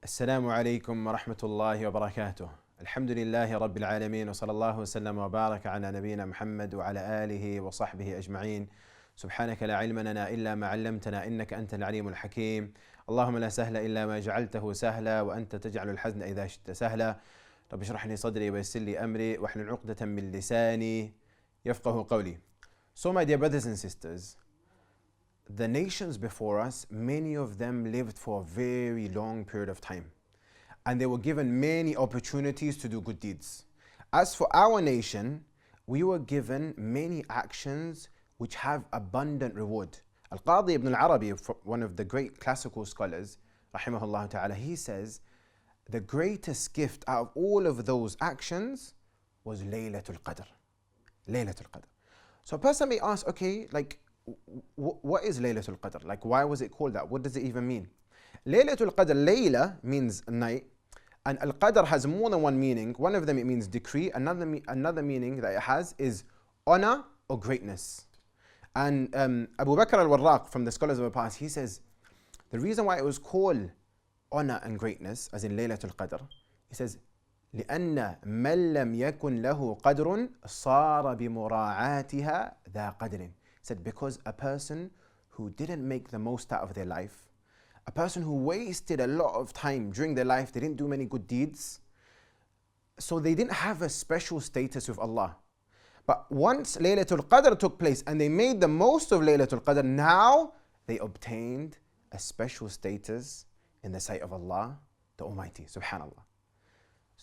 السلام عليكم ورحمة الله وبركاته. الحمد لله رب العالمين وصلى الله وسلم وبارك على نبينا محمد وعلى آله وصحبه أجمعين. سبحانك لا علم لنا إلا ما علمتنا إنك أنت العليم الحكيم. اللهم لا سهل إلا ما جعلته سهلا وأنت تجعل الحزن إذا شئت سهلا. رب اشرح لي صدري ويسر لي أمري واحلل عقدة من لساني يفقه قولي. So my dear brothers and sisters, the nations before us, many of them lived for a very long period of time. And they were given many opportunities to do good deeds. As for our nation, we were given many actions which have abundant reward. Al-Qadi ibn al-Arabi, one of the great classical scholars, rahimahullah ta'ala, he says, the greatest gift out of all of those actions was Laylatul Qadr. Laylatul Qadr. So a person may ask, okay, like, what is Laylatul Qadr? Like, why was it called that? What does it even mean? Laylatul Qadr, Layla means night, and Al-Qadr has more than one meaning. One of them, it means decree. Another meaning that it has is honor or greatness. And Abu Bakr al-Warraq, from the scholars of the past, he says, the reason why it was called honor and greatness, as in Laylatul Qadr, he says, لأن من لم يكن له قدر صار بمراعاتها ذا قدر. Said because a person who didn't make the most out of their life, a person who wasted a lot of time during their life, they didn't do many good deeds, so they didn't have a special status with Allah. But once Laylatul Qadr took place and they made the most of Laylatul Qadr, now they obtained a special status in the sight of Allah, the Almighty, subhanallah.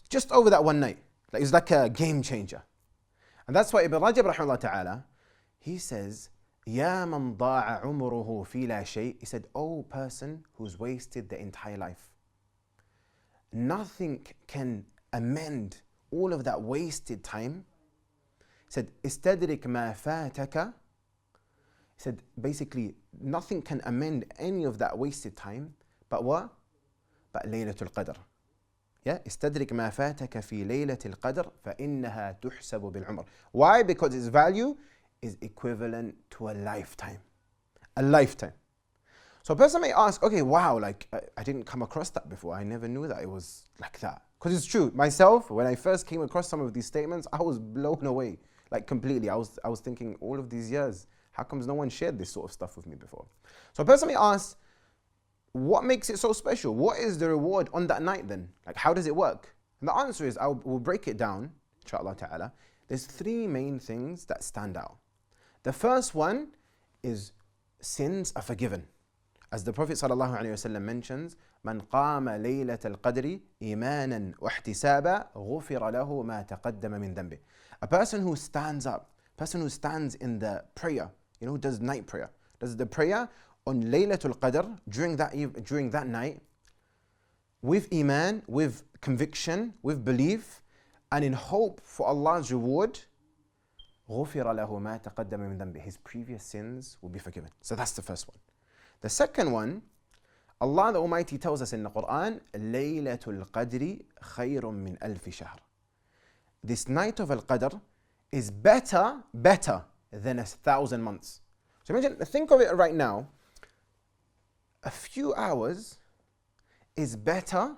Just over that one night, it's like a game changer. And that's why Ibn Rajab rahimahullah ta'ala, he says, يا من ضاع عمره في لا شيء. He said, oh person who's wasted the entire life. Nothing can amend all of that wasted time. He said, استدرك ما فاتك. He said, basically, nothing can amend any of that wasted time. But what? But Laylatul Qadr. Yeah, استدرك ما فاتك في ليلة القدر فإنها تحسب بالعمر. Why? Because its value is equivalent to a lifetime. A lifetime. So a person may ask, okay, wow, like I didn't come across that before. I never knew that it was like that. Because it's true. Myself, when I first came across some of these statements, I was blown away, like completely. I was thinking all of these years, how comes no one shared this sort of stuff with me before? So a person may ask, what makes it so special? What is the reward on that night then? Like, how does it work? And the answer is, we'll break it down, inshallah ta'ala. There's three main things that stand out. The first one is sins are forgiven. As the Prophet ﷺ mentions, من قام ليلة القدر إيمانا واحتسابا غفر له ما تقدم من ذنبه. A person who stands up, a person who stands in the prayer, who does night prayer, does the prayer on Laylatul Qadr during that night, with iman, with conviction, with belief, and in hope for Allah's reward, غُفِرَ لَهُ مَا تَقَدَّمَ مِنْ ذَنْبِهِ. His previous sins will be forgiven. So that's the first one. The second one, Allah the Almighty tells us in the Quran, Laylatul Qadri khayrun min alfi shahr. This night of Al-Qadr is better than 1,000 months. So imagine, think of it right now. A few hours is better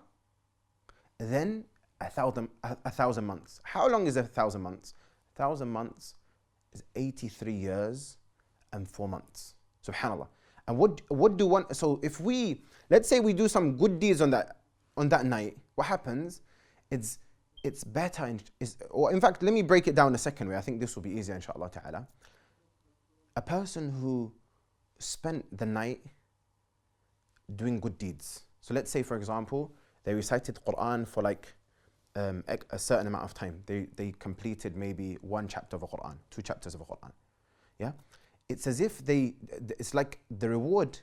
than 1,000 months. How long is 1,000 months? 1,000 months is 83 years and 4 months. Subhanallah. And what do one? So if let's say we do some good deeds on that night, what happens? It's better. Or in fact, let me break it down the second way. I think this will be easier, inshallah ta'ala. A person who spent the night doing good deeds. So let's say, for example, they recited Quran for like a certain amount of time. They completed maybe 1 chapter of a Quran, 2 chapters of a Quran. Yeah? It's as if it's like the reward.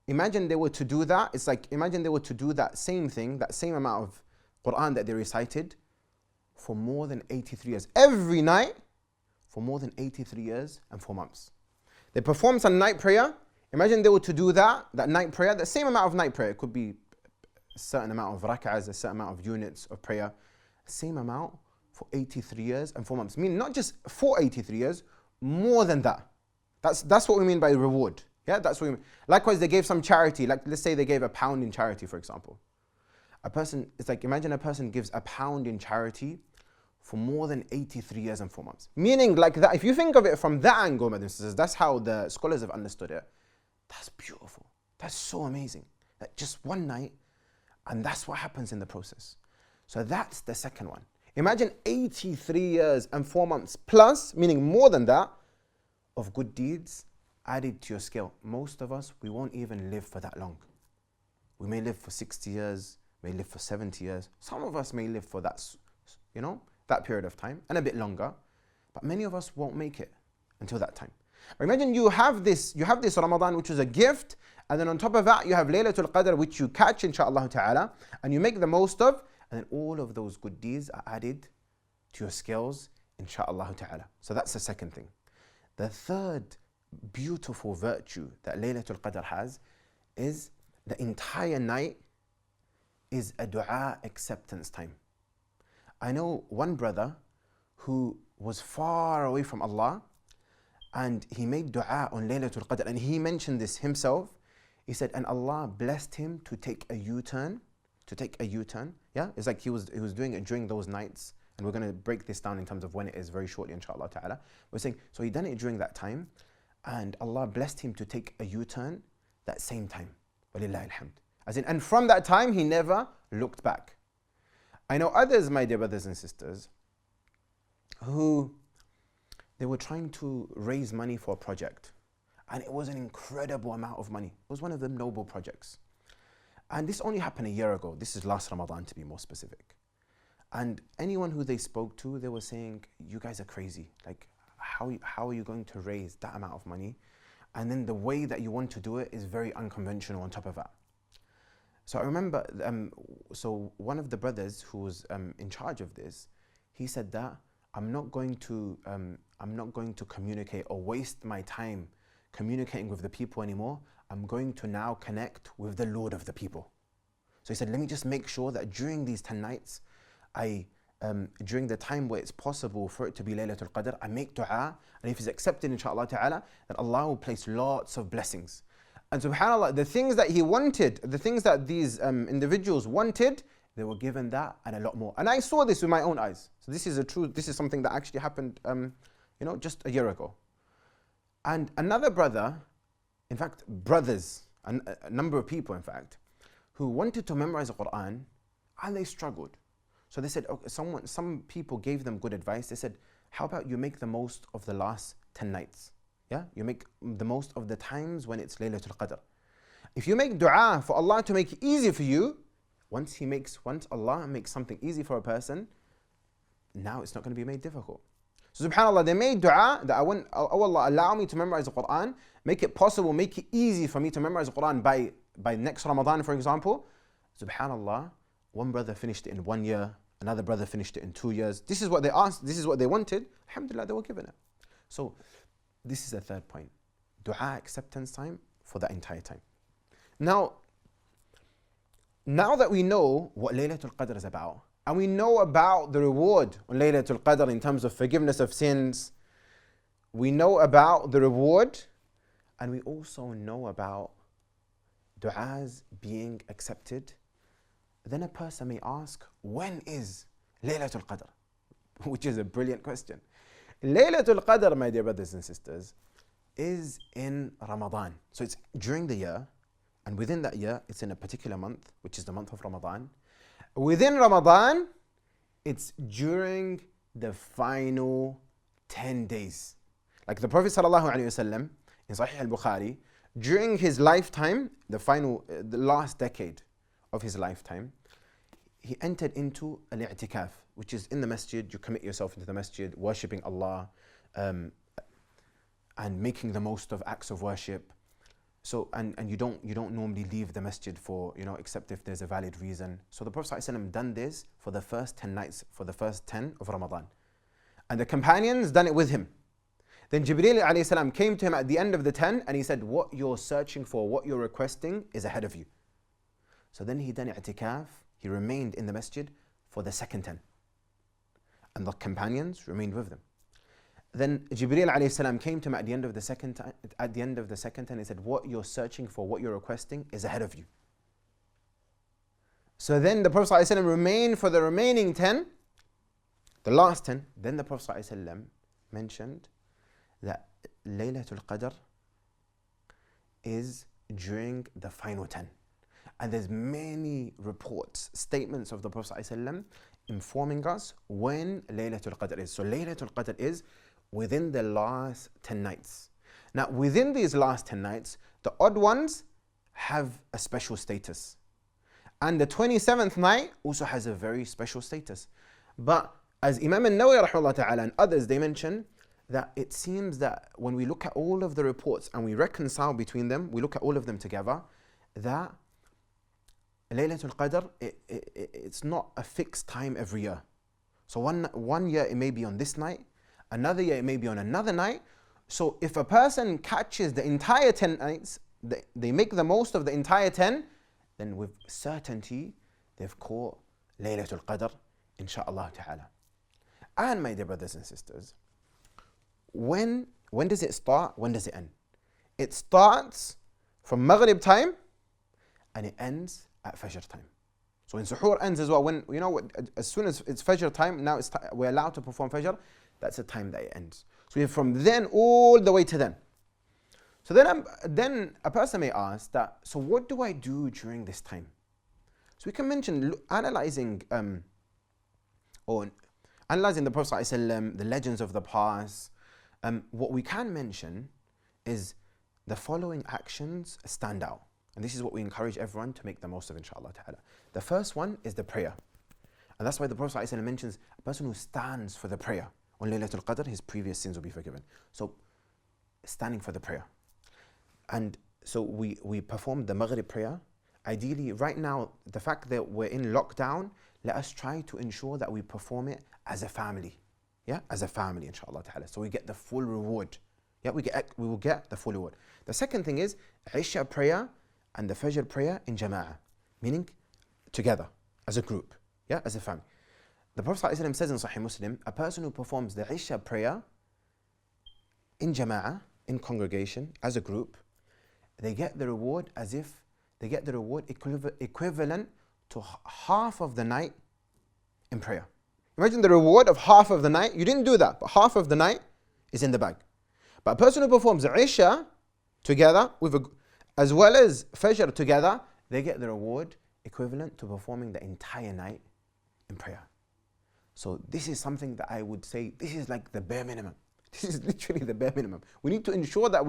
Imagine they were to do that. It's like, imagine they were to do that same thing, that same amount of Quran that they recited for more than 83 years. Every night for more than 83 years and 4 months. They performed some night prayer. Imagine they were to do that night prayer, the same amount of night prayer. It could be a certain amount of rak'ahs, a certain amount of units of prayer. Same amount for 83 years and 4 months. Meaning not just for 83 years, more than that. That's what we mean by reward. Yeah, that's what we mean. Likewise, they gave some charity. Like, let's say they gave £1 in charity, for example. A person, it's like, imagine a person gives £1 in charity for more than 83 years and 4 months. Meaning like that, if you think of it from that angle, that's how the scholars have understood it. That's beautiful. That's so amazing. That just one night, and that's what happens in the process. So that's the second one. Imagine 83 years and 4 months plus, meaning more than that, of good deeds added to your scale. Most of us, we won't even live for that long. We may live for 60 years, may live for 70 years. Some of us may live for that, that period of time and a bit longer, but many of us won't make it until that time. Imagine you have this Ramadan, which is a gift, and then on top of that, you have Laylatul Qadr, which you catch, inshaAllah ta'ala, and you make the most of, and then all of those good deeds are added to your scales, inshaAllah ta'ala. So that's the second thing. The third beautiful virtue that Laylatul Qadr has is the entire night is a dua acceptance time. I know one brother who was far away from Allah, and he made dua on Laylatul Qadr, and he mentioned this himself. He said, and Allah blessed him to take a U-turn, yeah? It's like he was doing it during those nights, and we're going to break this down in terms of when it is very shortly, inshallah ta'ala. We're saying, so he done it during that time, and Allah blessed him to take a U-turn that same time. Walillahi alhamd. As in, and from that time, he never looked back. I know others, my dear brothers and sisters, who they were trying to raise money for a project, and it was an incredible amount of money. It was one of the noble projects. And this only happened a year ago. This is last Ramadan, to be more specific. And anyone who they spoke to, they were saying, you guys are crazy. Like, how are you going to raise that amount of money? And then the way that you want to do it is very unconventional on top of that. So I remember, so one of the brothers who was in charge of this, he said that I'm not going to communicate or waste my time communicating with the people anymore. I'm going to now connect with the Lord of the people. So he said, let me just make sure that during these 10 nights, during the time where it's possible for it to be Laylatul Qadr, I make dua, and if it's accepted, inshaAllah ta'ala, that Allah will place lots of blessings. And subhanAllah, the things that he wanted, the things that these individuals wanted, they were given that and a lot more. And I saw this with my own eyes. So this is something that actually happened, just a year ago. And another brother, in fact, brothers, a number of people, in fact, who wanted to memorize the Quran, and they struggled. So they said, okay, some people gave them good advice. They said, how about you make the most of the last 10 nights? Yeah, you make the most of the times when it's Laylatul Qadr. If you make dua for Allah to make it easy for you, once Allah makes something easy for a person, now it's not going to be made difficult. So subhanAllah, they made dua that oh Allah, allow me to memorize the Quran, make it possible, make it easy for me to memorize the Quran by next Ramadan, for example. SubhanAllah, one brother finished it in 1 year, another brother finished it in 2 years. This is what they asked, this is what they wanted. Alhamdulillah, they were given it. So this is the third point. Dua acceptance time for that entire time. Now that we know what Laylatul Qadr is about, and we know about the reward on Laylatul Qadr in terms of forgiveness of sins, we know about the reward, and we also know about du'as being accepted, then a person may ask, when is Laylatul Qadr? Which is a brilliant question. Laylatul Qadr, my dear brothers and sisters, is in Ramadan. So it's during the year, and within that year, it's in a particular month, which is the month of Ramadan. Within Ramadan, it's during the final 10 days. Like the Prophet ﷺ in Sahih al-Bukhari, during his lifetime, the last decade of his lifetime, he entered into al-i'tikaf, which is in the masjid. You commit yourself into the masjid, worshipping Allah, and making the most of acts of worship. So and you don't normally leave the masjid for, except if there's a valid reason. So the Prophet ﷺ done this for the first 10 nights, for the first 10 of Ramadan. And the companions done it with him. Then Jibreel alayhi salam came to him at the end of the 10 and he said, what you're searching for, what you're requesting is ahead of you. So then he done i'tikaf, he remained in the masjid for the second 10. And the companions remained with them. Then Jibreel alayhi salam came to him at the end of the second 10 and he said, what you're searching for, what you're requesting is ahead of you. So then the Prophet ﷺ remained for the remaining 10, the last 10. Then the Prophet ﷺ mentioned that Laylatul Qadr is during the final 10. And there's many reports, statements of the Prophet ﷺ informing us when Laylatul Qadr is. So Laylatul Qadr is within the last 10 nights. Now within these last 10 nights, the odd ones have a special status. And the 27th night also has a very special status. But as Imam al-Nawawi rahimahullah ta'ala and others, they mention that it seems that when we look at all of the reports and we reconcile between them, we look at all of them together, that Laylatul Qadr, it's not a fixed time every year. So one year it may be on this night, another year it may be on another night. So if a person catches the entire 10 nights, they make the most of the entire 10, then with certainty they've caught Laylatul Qadr, insha'Allah ta'ala. And my dear brothers and sisters, when does it start? When does it end? It starts from Maghrib time and it ends at Fajr time. So when Suhoor ends as well, when, you know, as soon as it's Fajr time, now we're allowed to perform Fajr, that's the time that it ends. So we have from then all the way to then. So then a person may ask that, so what do I do during this time? So we can mention analyzing the Prophet ﷺ, the legends of the past. What we can mention is the following actions stand out. And this is what we encourage everyone to make the most of, inshallah ta'ala. The first one is the prayer. And that's why the Prophet ﷺ mentions a person who stands for the prayer. On Laylatul Qadr, his previous sins will be forgiven. So, standing for the prayer. And so we perform the Maghrib prayer. Ideally, right now, the fact that we're in lockdown, let us try to ensure that we perform it as a family. Yeah, as a family, inshallah ta'ala. So we get the full reward. Yeah, we will get the full reward. The second thing is Isha prayer and the Fajr prayer in Jama'ah, meaning together, as a group, yeah, as a family. The Prophet ﷺ says in Sahih Muslim, a person who performs the Isha prayer in Jama'ah, in congregation, as a group, they get the reward as if they get the reward equivalent to half of the night in prayer. Imagine the reward of half of the night. You didn't do that, but half of the night is in the bag. But a person who performs Isha together, as well as Fajr together, they get the reward equivalent to performing the entire night in prayer. So this is something that I would say, this is like the bare minimum. This is literally the bare minimum. We need to ensure that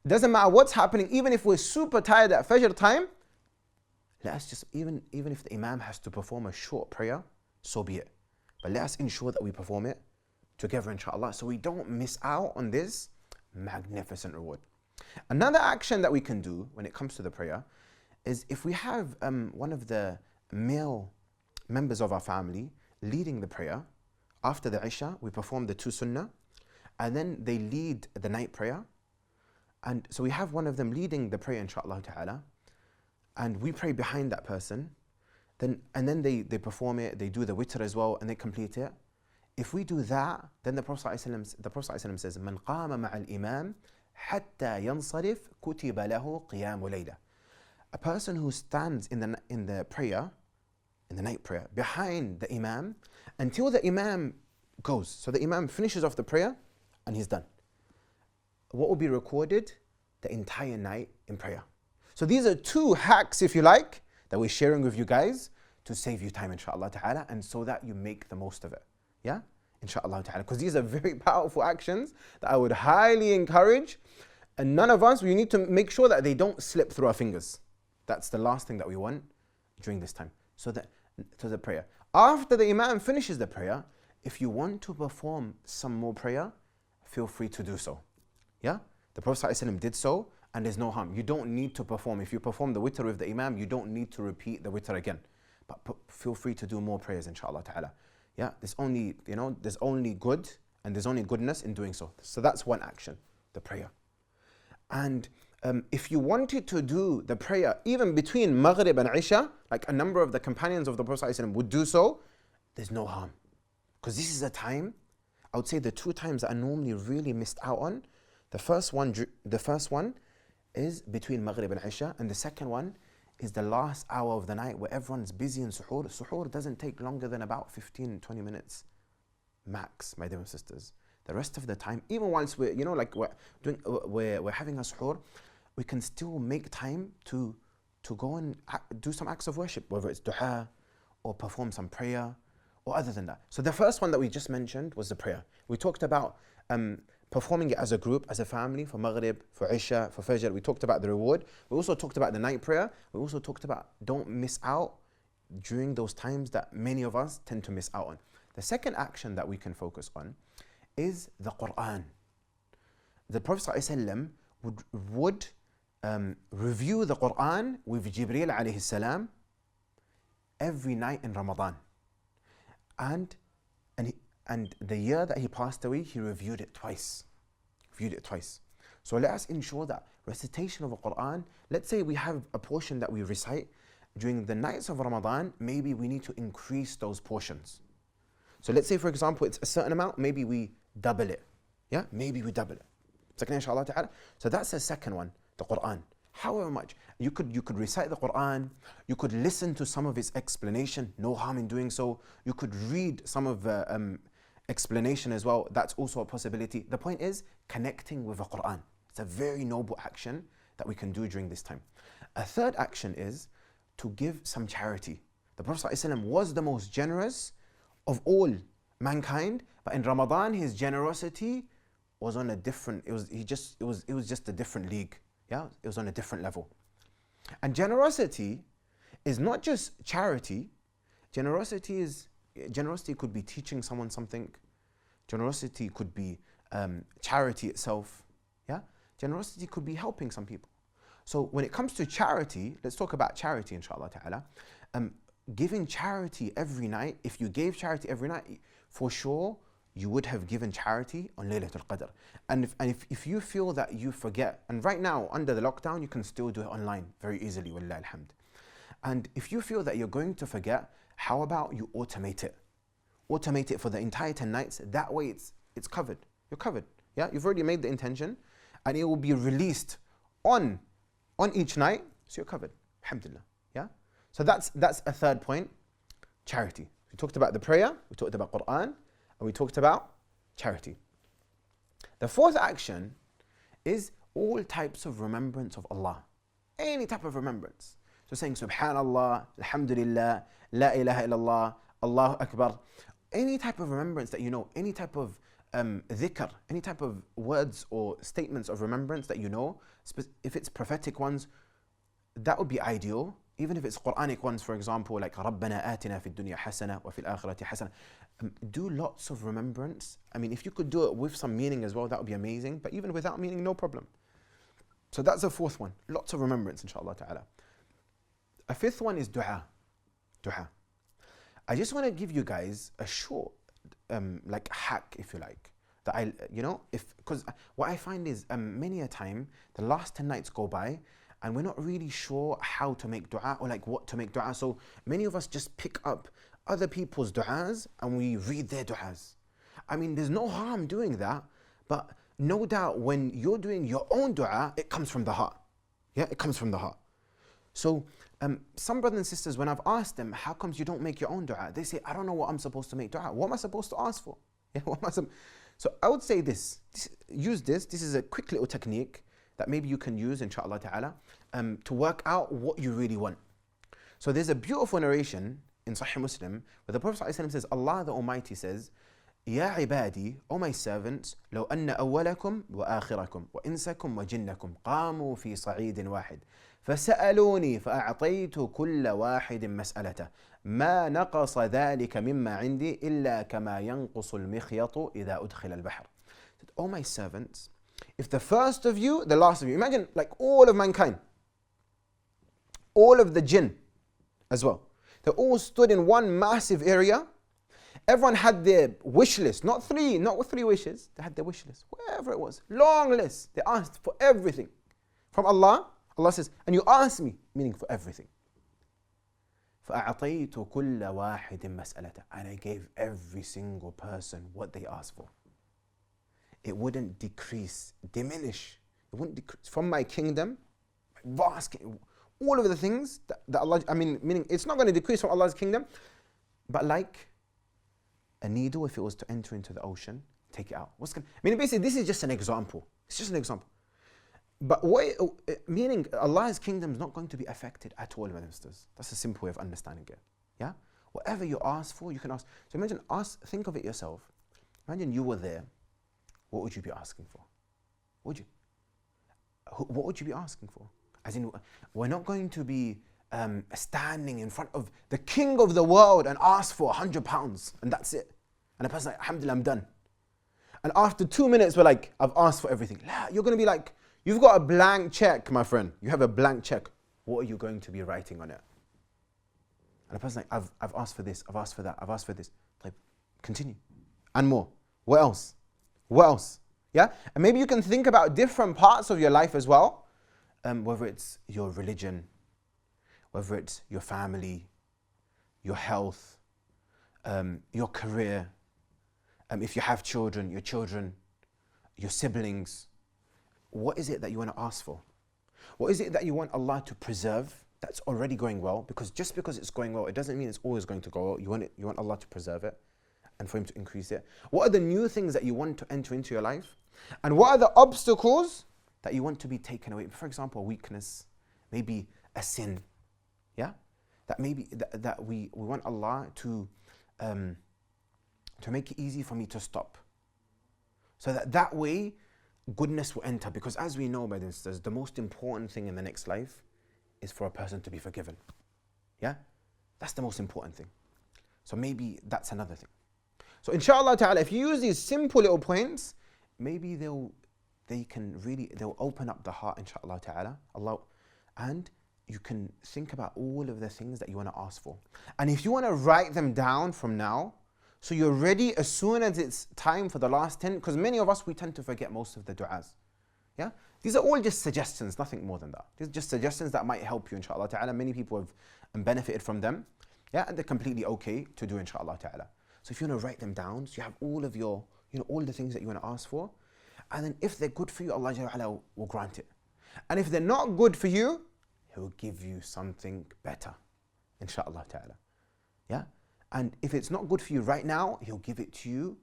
doesn't matter what's happening, even if we're super tired at Fajr time, let us just, even if the Imam has to perform a short prayer, so be it. But let us ensure that we perform it together, inshaAllah, so we don't miss out on this magnificent reward. Another action that we can do when it comes to the prayer is if we have one of the male members of our family leading the prayer, after the Isha, we perform the 2 Sunnah, and then they lead the night prayer. And so we have one of them leading the prayer, inshaAllah ta'ala, and we pray behind that person, and then they perform it, they do the witr as well, and they complete it. If we do that, then the Prophet ﷺ says, "Man qama ma'al imam hatta yansarif kutiba lahu qiyamu layla." A person who stands in the prayer, in the night prayer, behind the imam, until the imam goes. So the imam finishes off the prayer, and he's done. What will be recorded? The entire night in prayer. So these are 2 hacks, if you like, that we're sharing with you guys to save you time, inshaAllah ta'ala, and so that you make the most of it. Yeah? InshaAllah ta'ala. Because these are very powerful actions that I would highly encourage. And none of us, we need to make sure that they don't slip through our fingers. That's the last thing that we want during this time. So the prayer. After the Imam finishes the prayer, if you want to perform some more prayer, feel free to do so. Yeah? The Prophet ﷺ did so, and there's no harm. You don't need to perform. If you perform the witr with the Imam, you don't need to repeat the witr again. But feel free to do more prayers, inshaAllah ta'ala. Yeah? There's only good, and there's only goodness in doing so. So that's one action, the prayer. And if you wanted to do the prayer even between Maghrib and Isha, like a number of the companions of the Prophet ﷺ would do so, there's no harm. Because this is a time, I would say the 2 times that are normally really missed out on. The first one is between Maghrib and Isha, and the second one is the last hour of the night where everyone's busy in suhoor. Suhoor doesn't take longer than about 15, 20 minutes max, my dear sisters. The rest of the time, even once we're, like we're having a suhoor, we can still make time to go and do some acts of worship, whether it's du'a or perform some prayer or other than that. So the first one that we just mentioned was the prayer. We talked about performing it as a group, as a family, for Maghrib, for Isha, for Fajr. We talked about the reward. We also talked about the night prayer. We also talked about don't miss out during those times that many of us tend to miss out on. The second action that we can focus on is the Quran. The Prophet ﷺ would review the Quran with Jibreel alayhi salam every night in Ramadan. And the year that he passed away, he reviewed it twice. So let us ensure that recitation of the Quran, let's say we have a portion that we recite during the nights of Ramadan, maybe we need to increase those portions. So let's say, for example, it's a certain amount, maybe we double it. Yeah, maybe we double it. Inshallah ta'ala. So that's the second one, the Quran. However much, you could recite the Quran, you could listen to some of its explanation, no harm in doing so. You could read some of the explanation as well, that's also a possibility. The point is connecting with the Quran. It's a very noble action that we can do during this time. A third action is to give some charity. The Prophet ﷺ was the most generous of all mankind, but in Ramadan his generosity was on a different, it was just a different league. Yeah, it was on a different level. And generosity is not just charity. Generosity could be teaching someone something. Generosity could be charity itself. Yeah, generosity could be helping some people. So when it comes to charity, let's talk about charity, inshallah ta'ala. Giving charity every night, if you gave charity every night, for sure you would have given charity on Laylatul Qadr. And if you feel that you forget, and right now under the lockdown you can still do it online very easily, wallahi alhamd. And if you feel that you're going to forget, how about you automate it? Automate it for the entire 10 nights, that way it's covered. You're covered. Yeah, you've already made the intention and it will be released on each night, so you're covered. Alhamdulillah. Yeah? So that's a third point, charity. We talked about the prayer, we talked about Quran, and we talked about charity. The fourth action is all types of remembrance of Allah. Any type of remembrance. So saying Subhanallah, Alhamdulillah, La ilaha illallah, Allahu Akbar. Any type of remembrance that you know, any type of dhikr, any type of words or statements of remembrance that you know, if it's prophetic ones, that would be ideal. Even if it's Quranic ones, for example, like رَبَّنَا آتِنَا فِي الدُّنْيَا حَسَنَةً وَفِي الْآخِرَةِ حَسَنَةً. Do lots of remembrance. I mean, if you could do it with some meaning as well, that would be amazing. But even without meaning, no problem. So that's the fourth one. Lots of remembrance, inshallah ta'ala. A fifth one is dua. Dua. I just want to give you guys a short, like hack, if you like. That because what I find is many a time, the last 10 nights go by, and we're not really sure how to make dua or like what to make dua. So many of us just pick up other people's du'as and we read their du'as. I mean, there's no harm doing that, but no doubt when you're doing your own du'a, it comes from the heart. Yeah, it comes from the heart. So some brothers and sisters, when I've asked them, how comes you don't make your own du'a? They say, I don't know what I'm supposed to make du'a. What am I supposed to ask for? Yeah, So I would say use this. This is a quick little technique that maybe you can use, inshallah ta'ala, to work out what you really want. So there's a beautiful narration in Sahih Muslim where the Prophet ﷺ says, Allah the Almighty says, Ya ibadi, O my servants, لو أن أولكم وآخركم وإنسكم وجنكم قاموا في صعيد واحد فسألوني فأعطيت كل واحد مسألته ما نقص ذلك مما عندي إلا كما ينقص المخيط إذا أدخل البحر. O my servants, if the first of you, the last of you, imagine like all of mankind, all of the jinn as well, they all stood in one massive area. Everyone had their wish list, not three wishes, they had their wish list, whatever it was, long list. They asked for everything from Allah. Allah says, and you asked me, meaning for everything. فَأَعْطَيْتُ كُلَّ وَاحِدٍ مَسْأَلَةً, and I gave every single person what they asked for. It wouldn't diminish. It wouldn't decrease from my kingdom, vast kingdom. all of the things that Allah, meaning it's not going to decrease from Allah's kingdom, but like a needle, if it was to enter into the ocean, take it out. Meaning basically, this is just an example. It's just an example. But meaning Allah's kingdom is not going to be affected at all, ministers. That's a simple way of understanding it. Yeah? Whatever you ask for, you can ask. So imagine, think of it yourself. Imagine you were there. What would you be asking for? What would you be asking for? As in, we're not going to be standing in front of the king of the world and ask for £100 and that's it. And the person's like, alhamdulillah, I'm done. And after 2 minutes, we're like, I've asked for everything. You're going to be like, you've got a blank check, my friend. You have a blank check. What are you going to be writing on it? And the person's like, I've asked for this, I've asked for that, I've asked for this. Like, continue. And more. What else? What else? Yeah? And maybe you can think about different parts of your life as well. Whether it's your religion, whether it's your family, your health, your career, if you have children, your siblings. What is it that you want to ask for? What is it that you want Allah to preserve that's already going well? Because just because it's going well, it doesn't mean it's always going to go well. You want Allah to preserve it and for Him to increase it. What are the new things that you want to enter into your life? And what are the obstacles that you want to be taken away? For example, a weakness, maybe a sin. Yeah? That maybe that we want Allah to make it easy for me to stop. So that way, goodness will enter. Because as we know, by this, the most important thing in the next life is for a person to be forgiven. Yeah? That's the most important thing. So maybe that's another thing. So inshallah ta'ala, if you use these simple little points, maybe they'll open up the heart, inshallah ta'ala. And you can think about all of the things that you want to ask for. And if you want to write them down from now, so you're ready as soon as it's time for the last 10, because many of us, we tend to forget most of the du'as. Yeah? These are all just suggestions, nothing more than that. These are just suggestions that might help you, inshallah ta'ala. Many people have benefited from them. Yeah, and they're completely okay to do, inshallah ta'ala. So if you want to write them down, so you have all of your, all the things that you want to ask for. And then if they're good for you, Allah will grant it. And if they're not good for you, He will give you something better, inshallah ta'ala. Yeah? And if it's not good for you right now, He'll give it to you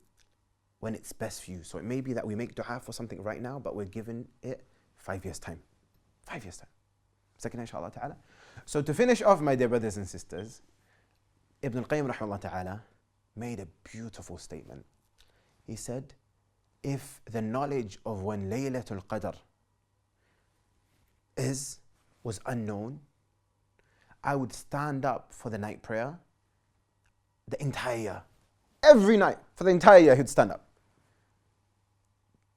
when it's best for you. So it may be that we make dua for something right now, but we're given it 5 years' time. 5 years' time. Second, inshallah ta'ala. So to finish off, my dear brothers and sisters, Ibn al-Qayyim rahimahullah ta'ala made a beautiful statement. He said, if the knowledge of when Laylatul Qadr was unknown, I would stand up for the night prayer the entire year. Every night, for the entire year, he'd stand up.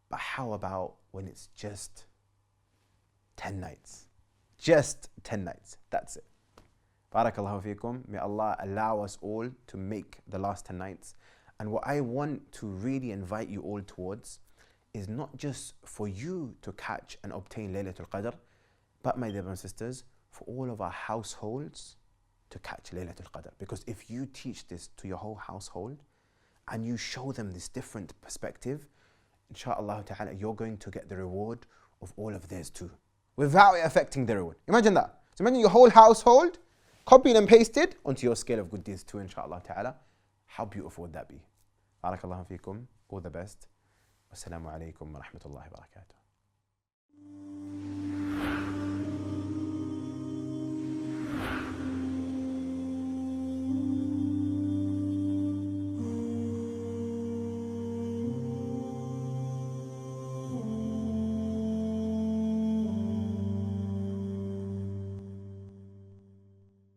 But how about when it's just 10 nights? Just 10 nights. That's it. Barakallahu feekum. May Allah allow us all to make the last 10 nights. And what I want to really invite you all towards is not just for you to catch and obtain Laylatul Qadr, but my dear brothers and sisters, for all of our households to catch Laylatul Qadr. Because if you teach this to your whole household and you show them this different perspective, inshallah ta'ala, you're going to get the reward of all of theirs too, without it affecting their reward. Imagine that. So imagine your whole household copied and pasted onto your scale of good deeds too, inshallah ta'ala. How beautiful would that be? Barakallahu feekum. All the best. Wassalamu alaikum wa rahmatullahi wa barakatuh.